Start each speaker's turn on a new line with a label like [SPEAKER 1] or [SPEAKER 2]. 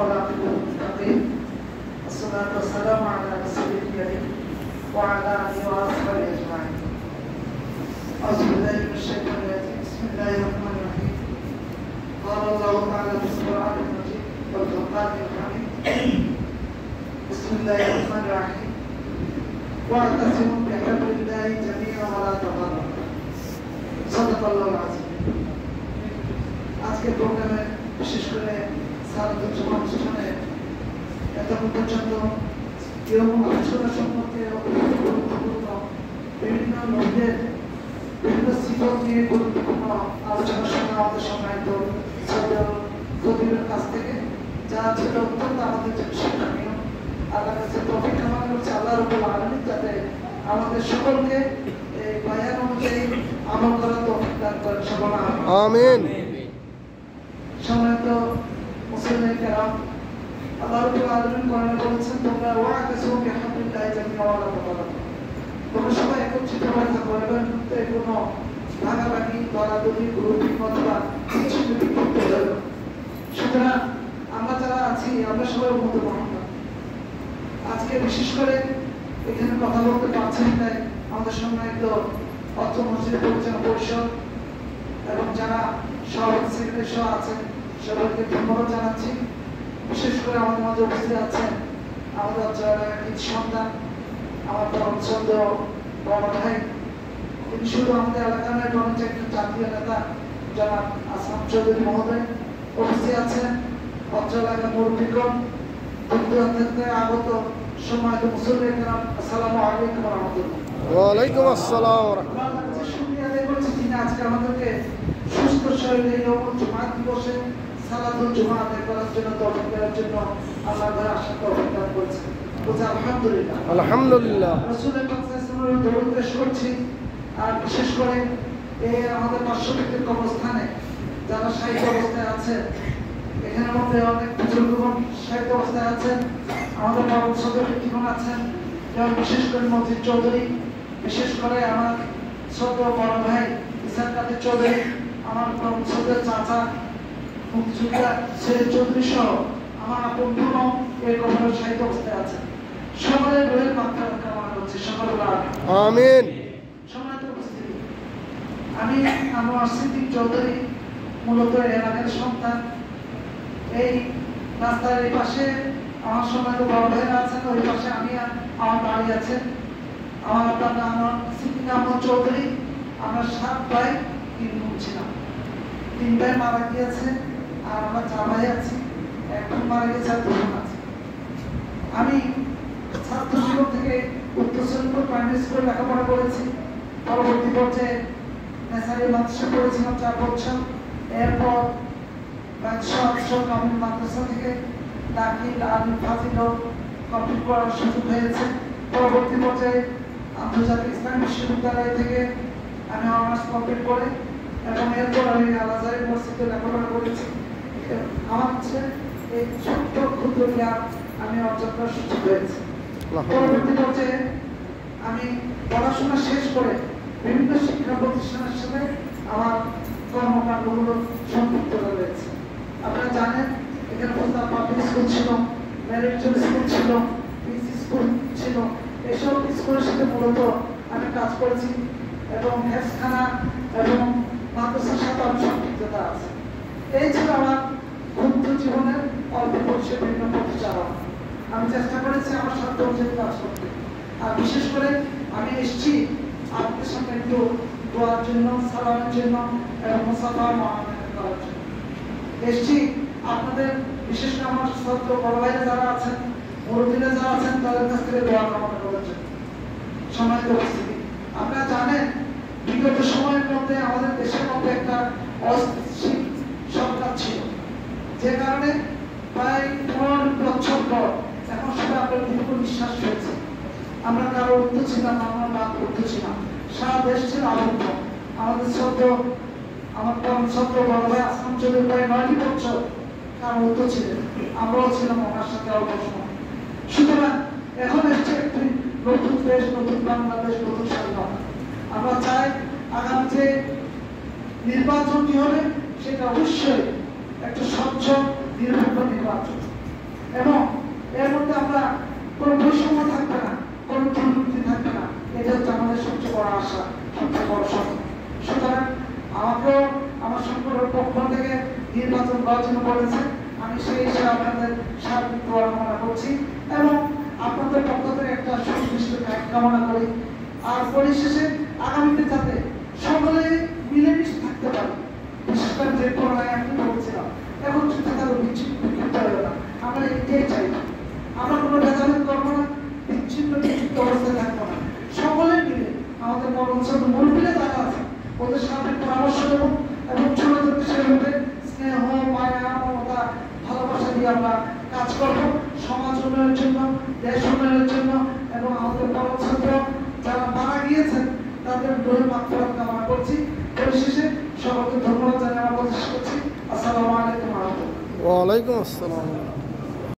[SPEAKER 1] والعاقبة للمتقين والصلاة والسلام على رسول الكريم وعلى آله وأصحابه أجمعين. أعوذ بالله من الشيطان الرجيم. بسم الله الرحمن الرحيم. قال الله تعالى في القرآن المجيد والفرقان الحميد. بسم الله الرحمن الرحيم. واعتصموا بحبل الله جميعا ولا تفرقوا. صدق الله العظيم. আজকের প্রোগ্রামে বিশেষ করে সারাদিন অনুষ্ঠানে এতক্ষণ পর্যন্ত এরকম আলোচনা সম্পর্কে গুরুত্বপূর্ণ বিভিন্ন লোকদের বিভিন্ন সিফত নিয়ে গুরুত্বপূর্ণ আলোচনা শোনা আমাদের সম্মানিত প্রদীপের কাছ থেকে যা ছিল অত্যন্ত আমাদের জন্য শিক্ষণীয়। আল্লাহর কাছে তৌফিক কামনা করছি আল্লাহ রাব্বুল আলামিন যাতে আমাদের সকলকে এই বায়ান অনুযায়ী আমল করার তৌফিক দান করেন। সকলে আমিন। সম্মানিত মুসলিম কেরাম, আল্লাহ রাব্বুল আলামিন কোরআনে বলেছেন তোমরা ওয়া'তাসিমু বিহাবলিল্লাহি জামিআন ওয়া লা তাফাররাকু। তোমরা সবাই একত্রিত হয়ে থাকো এবং কোনো ভাগাভাগি দলাদলি গ্রুপিং অথবা কিছু যদি করতে যাবে। সুতরাং আমরা যারা আছি আমরা সবাই উম্মতে মুহাম্মদ। আজকে বিশেষ করে এখানে কথা বলতে পারছেন তাই আমাদের সম্মানিত অর্থ মসজিদ পরিচালনা পরিষদ এবং যারা সভাপতি সেক্রেটারি সহ আছেন সবাইকে ধন্যবাদ জানাচ্ছি। বিশেষ করে আমাদের মাঝে উপস্থিত আছেন আমাদের অঞ্চলের কিছু সন্তান আমার পরমচন্দ বড় ভাই, তিনি শুধু আমাদের এলাকার নয় বরঞ্চ একজন জাতীয় নেতা জনাব আসলাম চৌধুরী মহোদয় উপস্থিত আছেন। অঞ্চল এলাকার মুরব্বীগণ, দূর থেকে আগত সম্মানিত মুসলিম কেরাম, আসসালামু আলাইকুম ওয়া রাহমাতুল্লাহ।
[SPEAKER 2] ওয়া আলাইকুম আসসালাম ওয়া রাহমাতুল্লাহ।
[SPEAKER 1] আমরা শুকরিয়া আদায় করছি যিনি আজকে আমাদেরকে সুস্থ শরীরে ইয়াউমুল জুমআত দিবসে সালাতুল জুমআ আদায় করার জন্য তৌফিক দেওয়ার জন্য আল্লাহর কাছে আশা তৌফিক দান করেছেন। বলছি আলহামদুলিল্লাহ।
[SPEAKER 2] আলহামদুলিল্লাহ।
[SPEAKER 1] রাসূলের পাক সাল্লাল্লাহু আলাইহি ওয়াসাল্লামের দরুদ পেশ করছি। আর বিশেষ করে এই আমাদের পার্শ্ববর্তী কবরস্থানে যারা শাহীদ অবস্থায় আছে, এখানের মধ্যে অনেক বুজুর্গগণ শাহীদ অবস্থায় আছেন, আমাদের পরম সদস্য জীবন আছেন, যেমন বিশেষ করে মজিদ চৌধুরী, বিশেষ করে আমার ছোট বড় ভাই ইসাক কাদের চৌধুরী, আমার পরম সদস্য চাচা মুক্তিযোদ্ধা সৈয়দ চৌধুরী সহ আমার আপন বোনও এই কবরের শাহীদ অবস্থায় আছেন। সকলের রোহের মাত্রা কামনা করছি। সকলে
[SPEAKER 2] আমিন।
[SPEAKER 1] সম্মানিত উপস্থিতি, আমি আমার সিদ্দিক চৌধুরী মূলত এলাকার সন্তান। এই রাস্তার এই পাশে আমার সম্মানিত বড় ভাইরা আছেন, ওই পাশে আমি আমার বাড়ি আছে। আমার আপনার নাম সিদ্দিক আহমদ চৌধুরী। আমরা 7 ভাই 3 বোন ছিলাম। 3 ভাই মারা গিয়েছে আর আমরা 4 ভাই আছি। এখন মারা গেছে আর 2 বোন আছে। আমি ছাত্র জীবন থেকে উত্তর শ্রেণীপুর প্রাইমারি স্কুলে লেখাপড়া করেছি। পরবর্তী পর্যায়ে নেসারি মাদ্রাসা পড়েছিলাম 4 বছর। এরপর কামিল মাদ্রাসা থেকে দাখিল আলিম ফাজিলও কমপ্লিট করার সুযোগ হয়েছে। পরবর্তী পর্যায়ে আন্তর্জাতিক ইসলামী বিশ্ববিদ্যালয় থেকে আমি অনার্স কমপ্লিট করে এবং এরপর আমি আল আজহার ইউনিভার্সিটিতে লেখাপড়া করেছি। আমার হচ্ছে এই ছোট্ট ক্ষুদ্র জ্ঞান আমি অর্জন করার সুযোগ হয়েছে। পরবর্তী পর্যায়ে আমি পড়াশোনা শেষ করে বিভিন্ন শিক্ষা প্রতিষ্ঠানের সাথে আমার কর্মকাণ্ডগুলো সম্পৃক্ত রয়েছে। আপনারা জানেন এখানে প্রস্তাব পাবলিক স্কুল ছিল, ম্যারিটল স্কুল ছিল, পিসি স্কুল ছিল। এসব স্কুলের সাথে মূলত আমি কাজ করেছি এবং হেফজখানা এবং মাদ্রাসার সাথে আমার সম্পৃক্ততা আছে। এই ছিল আমার ক্ষুদ্র জীবনের অল্প পরিসরে বিভিন্ন প্রতিচারণ। আমি চেষ্টা করেছি আমার সাথে অনুযায়ী কাজ করতে। আর বিশেষ করে আমি এসেছি আপনাদের সাথে একটু দোয়ার জন্য, সালামের জন্য এবং মুসাফা মুআমালা করার জন্য এসেছি। আপনাদের বিশেষ করে আমার ছাত্র বড় ভাইরা যারা আছেন, মুরব্বীরা যারা আছেন, তাদের কাছ থেকে দোয়া কামনা করার জন্য। সম্মানিত উপস্থিতি, আপনারা জানেন বিগত সময়ের মধ্যে আমাদের দেশের মধ্যে একটা অস্থিতিশীল সরকার ছিল, যে কারণে প্রায় 15 বছর পর এখন সবাই আপনার দীর্ঘ নিঃশ্বাস হয়েছে। আমরা কারো উদ্ধ ছিলাম, আমরা বাদ উদ্ধ ছিলাম, সারা দেশ ছিল আবদ্ধ। আমাদের আমার পরম ছাত্র বড় ভাই আসলাম চৌধুরী প্রায় 9 বছর কারো উদ্ধ ছিলেন, আমরাও ছিলাম ওনার সাথে অল্প সময়। সুতরাং এখন এসছে একটি নতুন দেশ, নতুন বাংলাদেশ, নতুন স্বাধীনতা। আমরা চাই আগামী যে নির্বাচনটি হবে সেটা অবশ্যই একটা স্বচ্ছ নিরপেক্ষ নির্বাচন। এবং এর মধ্যে আমরা কোনো বৈষম্য থাকবে না, কোনো দুর্নীতি থাকবে না। এটা হচ্ছে আমাদের সবচেয়ে বড় আশা, সবচেয়ে বড় স্বপ্ন। সুতরাং আমাকেও আমার সংগঠনের পক্ষ থেকে নির্বাচন করার জন্য বলেছে, আমি সেই হিসেবে আপনাদের সার্বিক দোয়া কামনা করছি এবং আপনাদের পক্ষ থেকে একটা সুনির্দিষ্ট কামনা করি। আর পরিশেষে আগামীতে যাতে সকলে মিলেমিশে থাকতে পারে, বিশেষ করে যে করোনায় আমি বলছিলাম এখন যুদ্ধে তাদের বিচ্ছিন্ন হবে না, আমরা এটাই চাই। আমরা কোনো ভেদাভেদ করবো না, বিচ্ছিন্ন অবস্থায় থাকবো না, সকলে মিলে আমাদের মরণসব মুরব্বীরা যারা আছে ওদের সাথে পরামর্শ দেবো এবং ছোটদেরকে সেভাবে স্নেহ, মায়া, মমতা, ভালোবাসা দিয়ে আমরা কাজ করবো সমাজ উন্নয়নের জন্য, দেশ উন্নয়নের জন্য এবং আমাদের পরছাত্র যারা মারা গিয়েছেন তাদের দোহে মাগফিরাত কামনা করছি। পরিশেষে সকলকে ধন্যবাদ জানিয়ে আমরা প্রতিষ্ঠা করছি। আসসালামু আলাইকুম ওয়া রাহমাতুল্লাহ।
[SPEAKER 2] ওয়ালাইকুম আসসালাম।